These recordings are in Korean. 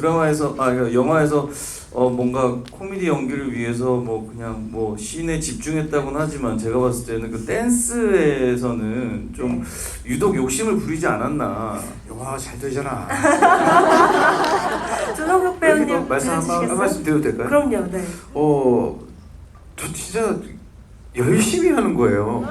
드라마에서 그러니까 영화에서 뭔가 코미디 연기를 위해서 뭐 그냥 뭐 씬에 집중했다고는 하지만 제가 봤을 때는 그 댄스에서는 좀 유독 욕심을 부리지 않았나. 영화가 잘 되잖아. 조성석 배우님 말씀 한 해주시겠어요? 말씀 드려도 될까요? 그럼요. 네. 저 진짜 열심히 하는 거예요.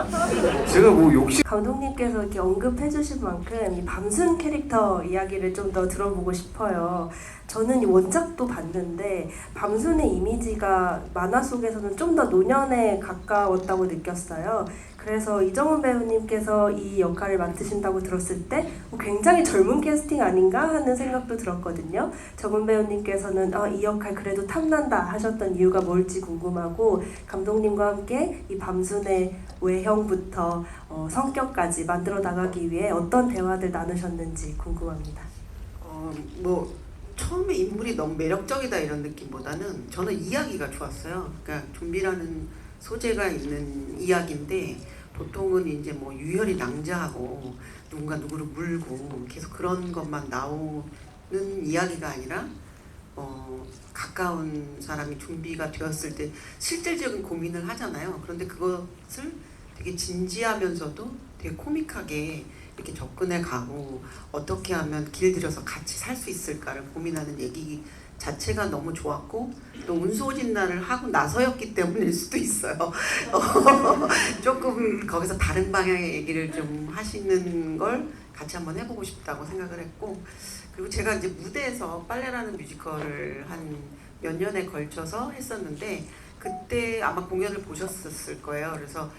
제가 뭐 욕심 감독님께서 이렇게 언급해주신 만큼 이 밤순 캐릭터 이야기를 좀 더 들어보고 싶어요. 저는 이 원작도 봤는데 밤순의 이미지가 만화 속에서는 좀 더 노년에 가까웠다고 느꼈어요. 그래서 이정훈 배우님께서 이 역할을 맡으신다고 들었을 때 굉장히 젊은 캐스팅 아닌가 하는 생각도 들었거든요. 정훈 배우님께서는 이 역할 그래도 탐난다 하셨던 이유가 뭘지 궁금하고, 감독님과 함께 이 밤순의 외형부터 성격까지 만들어 나가기 위해 어떤 대화들 나누셨는지 궁금합니다. 뭐 처음에 인물이 너무 매력적이다 이런 느낌보다는 저는 이야기가 좋았어요. 그러니까 좀비라는 소재가 있는 이야기인데 보통은 이제 뭐 유혈이 낭자하고 누군가 누구를 물고 계속 그런 것만 나오는 이야기가 아니라 가까운 사람이 좀비가 되었을 때 실질적인 고민을 하잖아요. 그런데 그것을 되게 진지하면서도 되게 코믹하게 이렇게 접근해 가고 어떻게 하면 길들여서 같이 살 수 있을까를 고민하는 얘기 자체가 너무 좋았고, 또 운소진단을 하고 나서였기 때문일 수도 있어요. 조금 거기서 다른 방향의 얘기를 좀 하시는 걸 같이 한번 해보고 싶다고 생각을 했고, 그리고 제가 이제 무대에서 빨래라는 뮤지컬을 한 몇 년에 걸쳐서 했었는데 그때 아마 공연을 보셨을 거예요. 그래서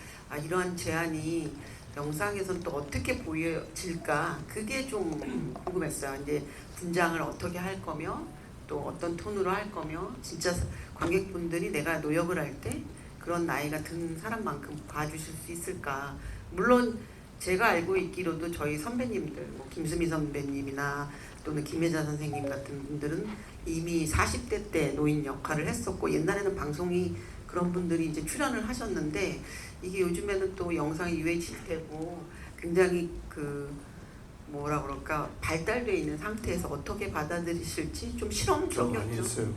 이러한 제안이 영상에서는 또 어떻게 보여질까, 그게 좀 궁금했어요. 이제 분장을 어떻게 할 거며 또 어떤 톤으로 할 거며 진짜 관객분들이 내가 노역을 할 때 그런 나이가 든 사람만큼 봐주실 수 있을까. 물론 제가 알고 있기로도 저희 선배님들 뭐 김수미 선배님이나 또는 김혜자 선생님 같은 분들은 이미 40대 때 노인 역할을 했었고, 옛날에는 방송이 그런 분들이 이제 출연을 하셨는데 이게 요즘에는 또 영상이 유해지되고 굉장히 뭐라 그럴까 발달되어 있는 상태에서 어떻게 받아들이실지 좀 실험적이었죠.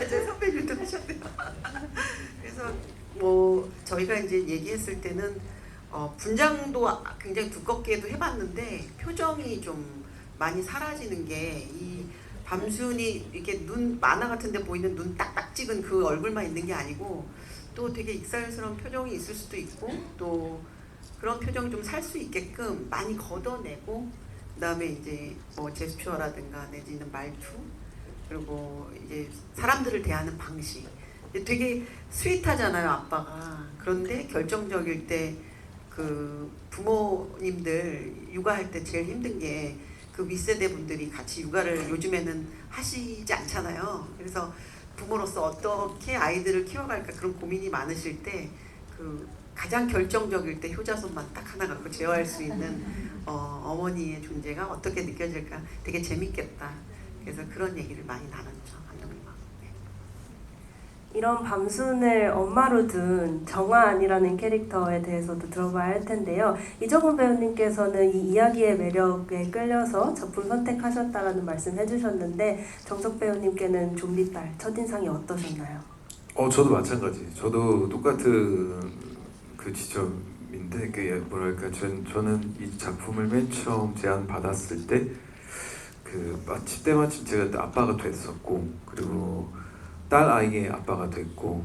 제 선배님도 하셨대요. 그래서 뭐 저희가 이제 얘기했을 때는 분장도 굉장히 두껍게도 해봤는데 표정이 좀 많이 사라지는 게, 이 밤순이 이렇게 눈 만화 같은데 보이는 눈 딱딱 찍은 그 얼굴만 있는 게 아니고 또 되게 익살스러운 표정이 있을 수도 있고, 또 그런 표정 좀 살 수 있게끔 많이 걷어내고, 그다음에 이제 뭐 제스처라든가 내지는 말투, 그리고 이제 사람들을 대하는 방식, 되게 스윗하잖아요 아빠가. 그런데 결정적일 때 그 부모님들 육아할 때 제일 힘든 게 그 윗세대 분들이 같이 육아를 요즘에는 하시지 않잖아요. 그래서 부모로서 어떻게 아이들을 키워갈까 그런 고민이 많으실 때 가장 결정적일 때 효자손만 딱 하나 갖고 제어할 수 있는 어머니의 존재가 어떻게 느껴질까 되게 재밌겠다. 그래서 그런 얘기를 많이 나눴죠, 감독님하고. 이런 밤순을 엄마로 둔 정아안이라는 캐릭터에 대해서도 들어봐야 할 텐데요. 이정훈 배우님께서는 이 이야기의 매력에 끌려서 작품 선택하셨다라는 말씀 해주셨는데, 정석 배우님께는 좀비딸 첫인상이 어떠셨나요? 저도 마찬가지. 저도 똑같은 그 지점인데, 그게 뭐랄까, 저는 이 작품을 맨 처음 제안 받았을 때 때마침 제가 아빠가 됐었고, 그리고 딸 아이의 아빠가 됐고,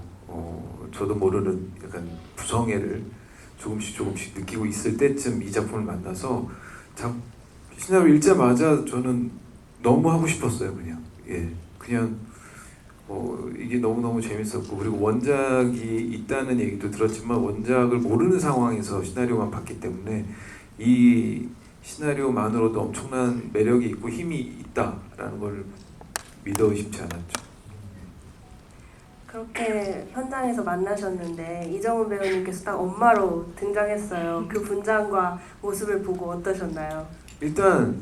저도 모르는 약간 부성애를 조금씩 느끼고 있을 때쯤 이 작품을 만나서 시나리오 읽자마자 저는 너무 하고 싶었어요. 그냥 이게 너무너무 재밌었고, 그리고 원작이 있다는 얘기도 들었지만 원작을 모르는 상황에서 시나리오만 봤기 때문에 이 시나리오만으로도 엄청난 매력이 있고 힘이 있다라는 걸 믿어 의심치 않았죠. 그렇게 현장에서 만나셨는데 이정훈 배우님께서 딱 엄마로 등장했어요. 그 분장과 모습을 보고 어떠셨나요? 일단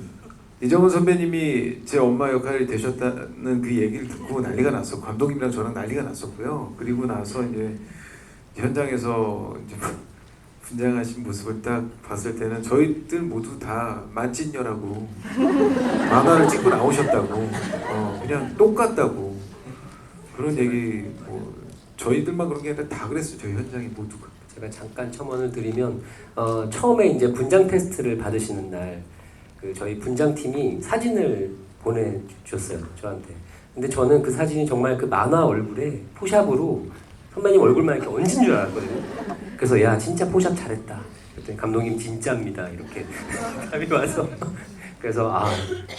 이정훈 선배님이 제 엄마 역할이 되셨다는 그 얘기를 듣고 난리가 났었고, 감독님이랑 저랑 난리가 났었고요. 그리고 나서 이제 현장에서 이제 분장하신 모습을 딱 봤을 때는 저희들 모두 다 만찢녀라고 만화를 찍고 나오셨다고 그냥 똑같다고 그런 얘기 뭐 저희들만 그런 게 아니라 다 그랬어요. 저희 현장에 모두가. 제가 잠깐 첨언을 드리면 처음에 이제 분장 테스트를 받으시는 날 그 저희 분장팀이 사진을 보내주셨어요 저한테. 근데 저는 그 사진이 정말 그 만화 얼굴에 포샵으로 선배님 얼굴만 이렇게 얹은 줄 알았거든요. 그래서 야 진짜 포샵 잘했다. 그랬더니 감독님 진짜입니다 이렇게 답이 와서 그래서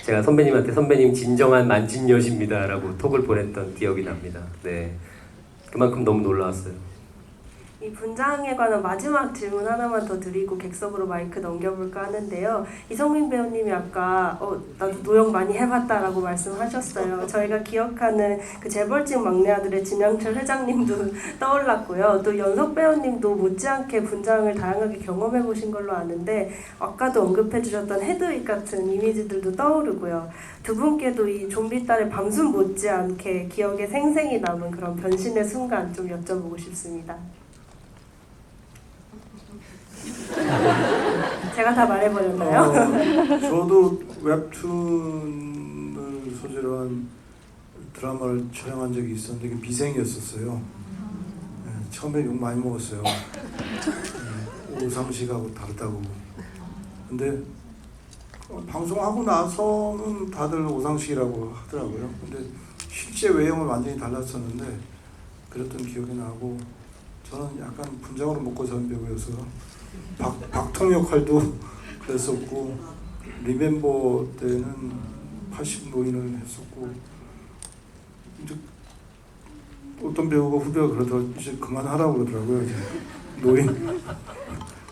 제가 선배님한테 선배님 진정한 만진여십니다라고 톡을 보냈던 기억이 납니다. 네, 그만큼 너무 놀라웠어요. 이 분장에 관한 마지막 질문 하나만 더 드리고 객석으로 마이크 넘겨볼까 하는데요. 이성민 배우님이 아까 나도 노역 많이 해봤다라고 말씀하셨어요. 저희가 기억하는 그 재벌집 막내 아들의 진양철 회장님도 떠올랐고요. 또 연석 배우님도 못지않게 분장을 다양하게 경험해보신 걸로 아는데 아까도 언급해주셨던 헤드윅 같은 이미지들도 떠오르고요. 두 분께도 이 좀비 딸의 밤순 못지않게 기억에 생생히 남은 그런 변신의 순간 좀 여쭤보고 싶습니다. 제가 다 말해버렸나요? 저도 웹툰을 소재로 한 드라마를 촬영한 적이 있었는데 그게 미생이었었어요. 네, 처음에 욕 많이 먹었어요. 오상식하고 다르다고. 근데 방송하고 나서는 다들 오상식이라고 하더라고요. 근데 실제 외형은 완전히 달랐었는데 그랬던 기억이 나고 저는 약간 분장으로 먹고 사는 배우여서 박통 역할도 그랬었고 리멤버 때는 80 노인을 했었고 이제 어떤 배우가 후배가 그러더라고요. 이제 그만하라고 그러더라고요. 이제 노인.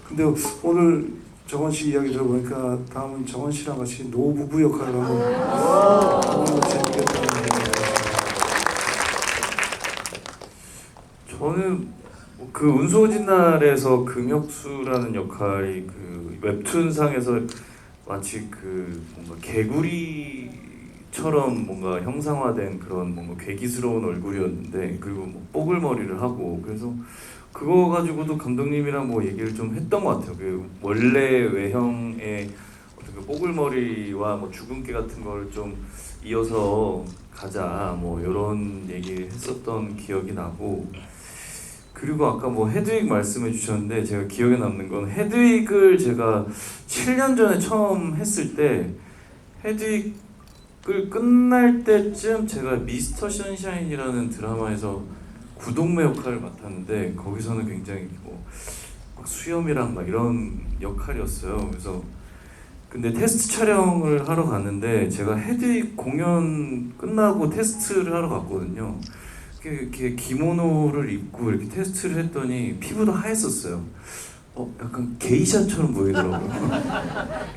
근데 오늘 정원 씨 이야기 들어보니까 다음은 정원 씨랑 같이 노부부 역할을 하면 너무 재밌겠다는 생각이 들어요. 저는 그 운수호진 날에서 금혁수라는 역할이 그 웹툰상에서 마치 그 뭔가 개구리처럼 뭔가 형상화된 그런 뭔가 괴기스러운 얼굴이었는데 그리고 뭐 뽀글머리를 하고 그래서 그거 가지고도 감독님이랑 뭐 얘기를 좀 했던 것 같아요. 그 원래 외형의 어떤 그 뽀글머리와 뭐 주근깨 같은 걸 좀 이어서 가자 뭐 이런 얘기를 했었던 기억이 나고. 그리고 아까 뭐 헤드윅 말씀해 주셨는데 제가 기억에 남는 건 헤드윅을 제가 7년 전에 처음 했을 때 헤드윅을 끝날 때쯤 제가 미스터 선샤인이라는 드라마에서 구동매 역할을 맡았는데 거기서는 굉장히 뭐 막 수염이랑 막 이런 역할이었어요. 그래서 근데 테스트 촬영을 하러 갔는데 제가 헤드윅 공연 끝나고 테스트를 하러 갔거든요. 이렇게 기모노를 입고 이렇게 테스트를 했더니 피부도 하였었어요. 약간 게이샤처럼 보이더라고요.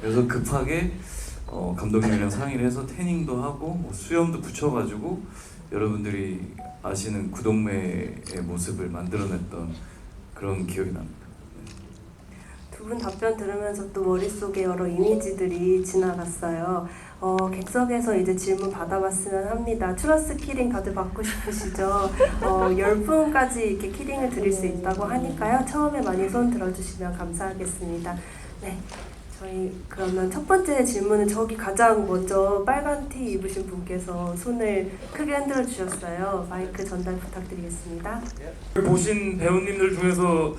그래서 급하게 감독님이랑 상의를 해서 태닝도 하고 뭐 수염도 붙여가지고 여러분들이 아시는 구동매의 모습을 만들어냈던 그런 기억이 납니다. 두 분 답변 들으면서 또 머릿속에 여러 이미지들이 지나갔어요. 객석에서 이제 질문 받아봤으면 합니다. 추러스 키링 다들 받고 싶으시죠? 10분까지 이렇게 키링을 드릴 수 있다고 하니까요. 처음에 많이 손 들어주시면 감사하겠습니다. 네, 저희 그러면 첫 번째 질문은 저기 가장 먼저 빨간 티 입으신 분께서 손을 크게 흔들어 주셨어요. 마이크 전달 부탁드리겠습니다. 보신 배우님들 중에서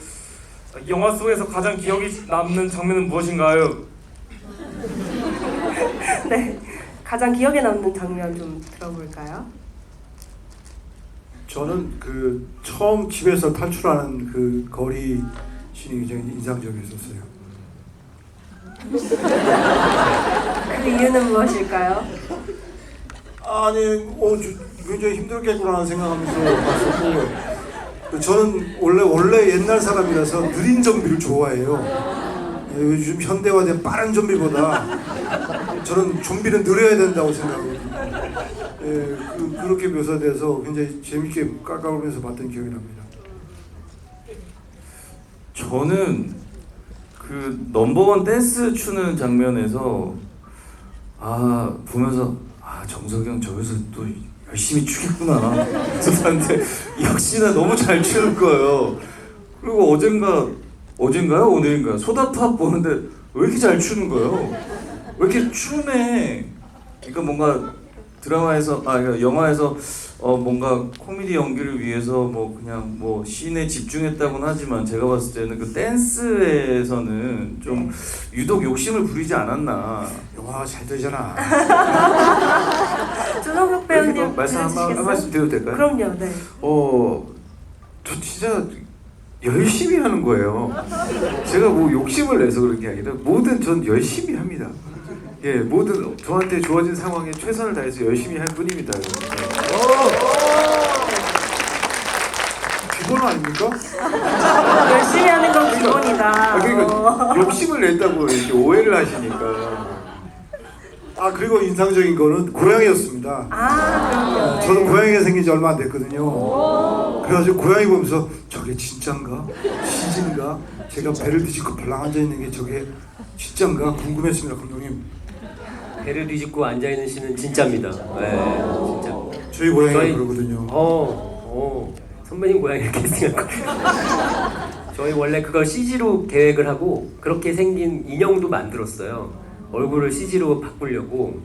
영화 속에서 가장 기억이 남는 장면은 무엇인가요? 네, 가장 기억에 남는 장면 좀 들어볼까요? 저는 그 처음 집에서 탈출하는 그 거리 씬이 굉장히 인상적이었어요. 그 이유는 무엇일까요? 아니, 굉장히 힘들겠구나 생각하면서 봤었고, 저는 원래 옛날 사람이라서 느린 좀비를 좋아해요. 요즘 현대화된 빠른 좀비보다 저는 좀비는 느려야 된다고 생각하거든요. 그렇게 묘사돼서 굉장히 재밌게 깔깔거리면서 봤던 기억이 납니다. 저는 그 넘버원 댄스 추는 장면에서 보면서 정석이 형 저기서 또 열심히 추겠구나. 그래서 봤는데 역시나 너무 잘 추는 거예요. 그리고 어젠가 어젠가요? 오늘인가요? 소다팝 보는데 왜 이렇게 잘 추는 거예요? 왜 이렇게 춤에 그러니까 뭔가 드라마에서 그러니까 영화에서 뭔가 코미디 연기를 위해서 뭐 그냥 뭐 씬에 집중했다고는 하지만 제가 봤을 때는 그 댄스에서는 좀 유독 욕심을 부리지 않았나. 영화가 잘 되잖아. 조성석 배우님 한 말씀 들려주시겠어요? 드려도 될까요? 그럼요. 네. 저 진짜 열심히 하는 거예요. 제가 뭐 욕심을 내서 그런 게 아니라 뭐든 전 열심히 합니다. 예, 뭐든 저한테 주어진 상황에 최선을 다해서 열심히 할 뿐입니다. 기본 아닙니까? 열심히 하는 건 기본이다. 그러니까 욕심을 냈다고 이렇게 오해를 하시니까. 아 그리고 인상적인 거는 고양이였습니다. 그럼요. 네. 저도 고양이가 생긴 지 얼마 안 됐거든요. 그래가지고 고양이 보면서 저게 진짠가? CG인가? 제가 배를 뒤집고 발랑 앉아있는 게 저게 진짠가? 궁금했습니다, 감독님. 배를 뒤집고 앉아 있는 씨는 진짜입니다. 네, 진짜. 저희 고양이가 저희- 그러거든요. 선배님 고양이 캐스팅할 거예요. 저희 원래 그걸 CG로 계획을 하고 그렇게 생긴 인형도 만들었어요. 얼굴을 CG로 바꾸려고.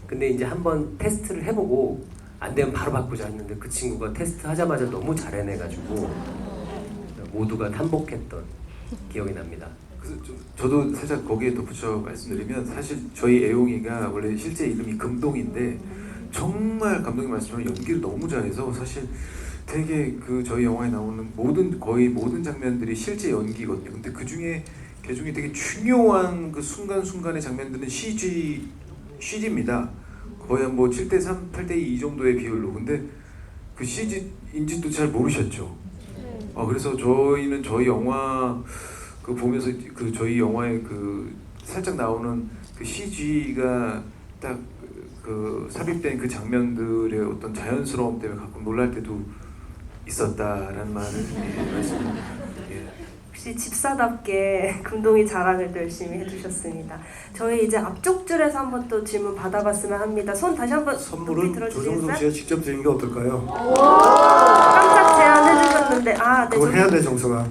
근데 이제 한번 테스트를 해보고 안 되면 바로 바꾸자 했는데 그 친구가 테스트 하자마자 너무 잘 해내가지고 모두가 탄복했던 기억이 납니다. 그래서 저도 살짝 거기에 덧붙여 말씀드리면 사실 저희 애용이가 원래 실제 이름이 금동인데 정말 감독님 말씀처럼 연기를 너무 잘해서 사실 되게 그 저희 영화에 나오는 거의 모든 장면들이 실제 연기거든요. 근데 그 중에 되게 중요한 그 순간순간의 장면들은 CG입니다. 거의 한 뭐 7:3, 8:2 정도의 비율로. 근데 그 CG인지도 잘 모르셨죠. 그래서 저희는 저희 영화 그 보면서 그 저희 영화에 그 살짝 나오는 그 CG가 딱 그 삽입된 그 장면들의 어떤 자연스러움 때문에 가끔 놀랄 때도 있었다라는 말을 말씀드립니다. 역시 집사답게 금동이 자랑을 또 열심히 해주셨습니다. 저희 이제 앞쪽 줄에서 한번 또 질문 받아봤으면 합니다. 손 다시 한번 선물은 높이 조정석 들어주시겠어요? 씨가 직접 드리는 게 어떨까요? 깜짝 제안해주셨는데 네, 그걸 해야 돼, 정석아.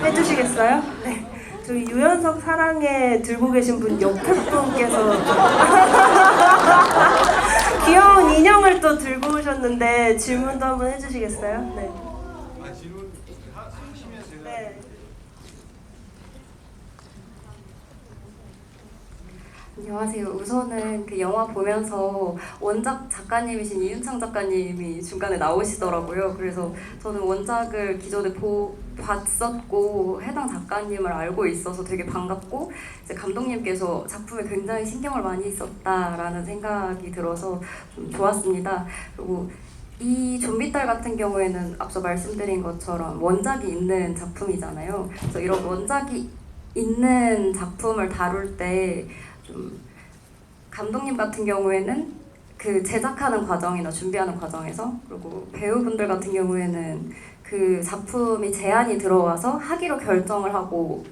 해주시겠어요? 네. 저희 유연석 사랑에 들고 계신 분 옆에 분께서 귀여운 인형을 또 들고 오셨는데 질문도 한번 해주시겠어요? 네. 질문 하시면 제가. 네. 안녕하세요. 우선은 그 영화 보면서 원작 작가님이신 이윤창 작가님이 중간에 나오시더라고요. 그래서 저는 원작을 기존에 봤었고 해당 작가님을 알고 있어서 되게 반갑고 이제 감독님께서 작품에 굉장히 신경을 많이 썼다라는 생각이 들어서 좀 좋았습니다. 그리고 이 좀비딸 같은 경우에는 앞서 말씀드린 것처럼 원작이 있는 작품이잖아요. 그래서 이런 원작이 있는 작품을 다룰 때 좀 감독님 같은 경우에는 그 제작하는 과정이나 준비하는 과정에서 그리고 배우분들 같은 경우에는 그 작품이 제안이 들어와서 하기로 결정을 하고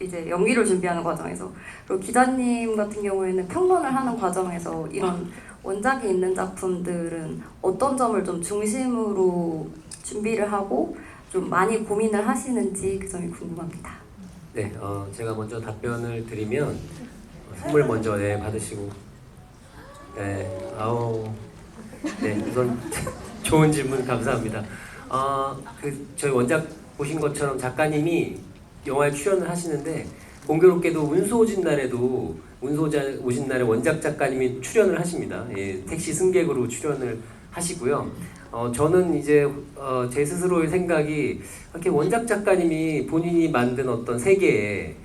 이제 연기를 준비하는 과정에서 그리고 기자님 같은 경우에는 평론을 하는 과정에서 이런 원작이 있는 작품들은 어떤 점을 좀 중심으로 준비를 하고 좀 많이 고민을 하시는지 그 점이 궁금합니다. 네, 제가 먼저 답변을 드리면 선물 먼저 받으시고 우선 좋은 질문 감사합니다. 저희 원작 보신 것처럼 작가님이 영화에 출연을 하시는데 공교롭게도 운소 오신 날에 원작 작가님이 출연을 하십니다. 예, 택시 승객으로 출연을 하시고요. 저는 이제 제 스스로의 생각이 이렇게 원작 작가님이 본인이 만든 어떤 세계에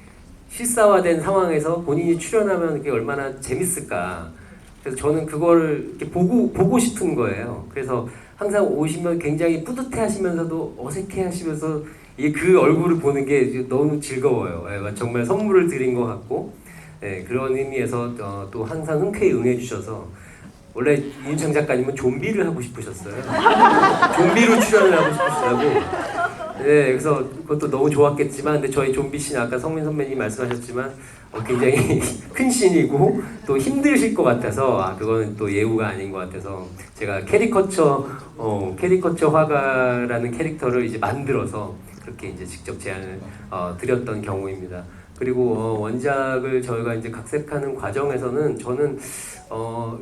실사화된 상황에서 본인이 출연하면 이게 얼마나 재밌을까. 그래서 저는 그걸 이렇게 보고 싶은 거예요. 그래서 항상 오시면 굉장히 뿌듯해하시면서도 어색해하시면서 그 얼굴을 보는 게 너무 즐거워요. 정말 선물을 드린 것 같고 그런 의미에서 또 항상 흔쾌히 응해주셔서 원래 이윤창 작가님은 좀비를 하고 싶으셨어요. 좀비로 출연을 하고 싶으시다고. 네, 그래서 그것도 너무 좋았겠지만, 근데 저희 좀비 씬 아까 성민 선배님 말씀하셨지만 굉장히 큰 씬이고 또 힘드실 것 같아서 그거는 또 예우가 아닌 것 같아서 제가 캐리커처 화가라는 캐릭터를 이제 만들어서 그렇게 이제 직접 제안을 드렸던 경우입니다. 그리고 원작을 저희가 이제 각색하는 과정에서는 저는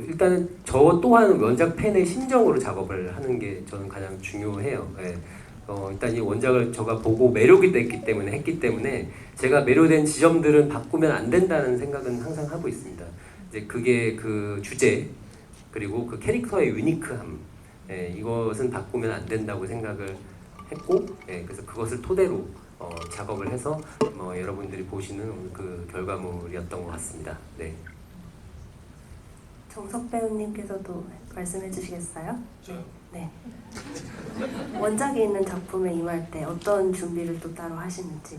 일단은 저 또한 원작 팬의 심정으로 작업을 하는 게 저는 가장 중요해요. 예. 일단 이 원작을 제가 보고 매료가 됐기 때문에 했기 때문에 제가 매료된 지점들은 바꾸면 안 된다는 생각은 항상 하고 있습니다. 이제 그게 그 주제 그리고 그 캐릭터의 유니크함 이것은 바꾸면 안 된다고 생각을 했고 그래서 그것을 토대로 작업을 해서 여러분들이 보시는 오늘 그 결과물이었던 것 같습니다. 네. 정석 배우님께서도 말씀해 주시겠어요? 네. 원작이 있는 작품에 임할 때 어떤 준비를 또 따로 하시는지.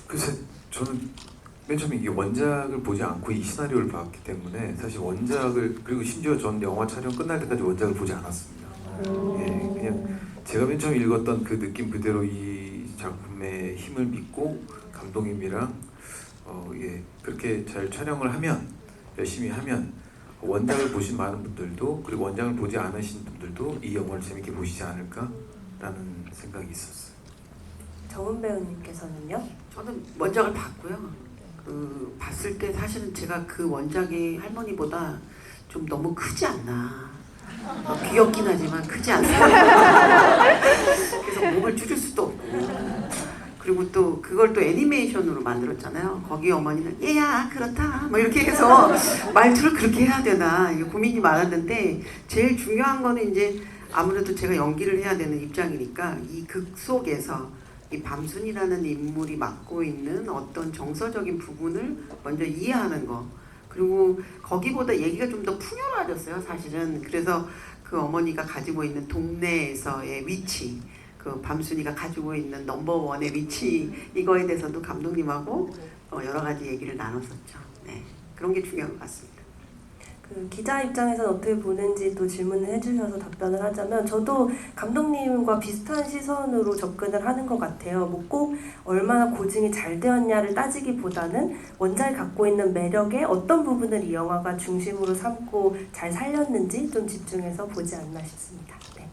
글쎄 저는 맨 처음에 이게 원작을 보지 않고 이 시나리오를 봤기 때문에 사실 원작을 그리고 심지어 전 영화 촬영 끝날 때까지 원작을 보지 않았습니다. 예, 그냥 제가 맨 처음 읽었던 그 느낌 그대로 이 작품의 힘을 믿고 감독님이랑 그렇게 잘 촬영을 하면 열심히 하면 원작을 보신 많은 분들도 그리고 원작을 보지 않으신 분들도 이 영화를 재밌게 보시지 않을까라는 생각이 있었어요. 정은 배우님께서는요? 저는 원작을 봤고요. 봤을 때 사실은 제가 그 원작의 할머니보다 좀 너무 크지 않나. 귀엽긴 하지만 크지 않나. 그래서 몸을 줄일 수도 없고. 그리고 또 그걸 또 애니메이션으로 만들었잖아요. 거기 어머니는 얘야 그렇다 뭐 이렇게 해서 말투를 그렇게 해야 되나 이게 고민이 많았는데 제일 중요한 거는 이제 아무래도 제가 연기를 해야 되는 입장이니까 이 극 속에서 이 밤순이라는 인물이 맡고 있는 어떤 정서적인 부분을 먼저 이해하는 거 그리고 거기보다 얘기가 좀 더 풍요로워졌어요 사실은. 그래서 그 어머니가 가지고 있는 동네에서의 위치 그 밤순이가 가지고 있는 넘버원의 위치 이거에 대해서도 감독님하고 여러 가지 얘기를 나눴었죠. 네, 그런 게 중요한 것 같습니다. 그 기자 입장에서는 어떻게 보는지 또 질문을 해주셔서 답변을 하자면 저도 감독님과 비슷한 시선으로 접근을 하는 것 같아요. 뭐 꼭 얼마나 고증이 잘 되었냐를 따지기보다는 원작이 갖고 있는 매력의 어떤 부분을 이 영화가 중심으로 삼고 잘 살렸는지 좀 집중해서 보지 않나 싶습니다. 네.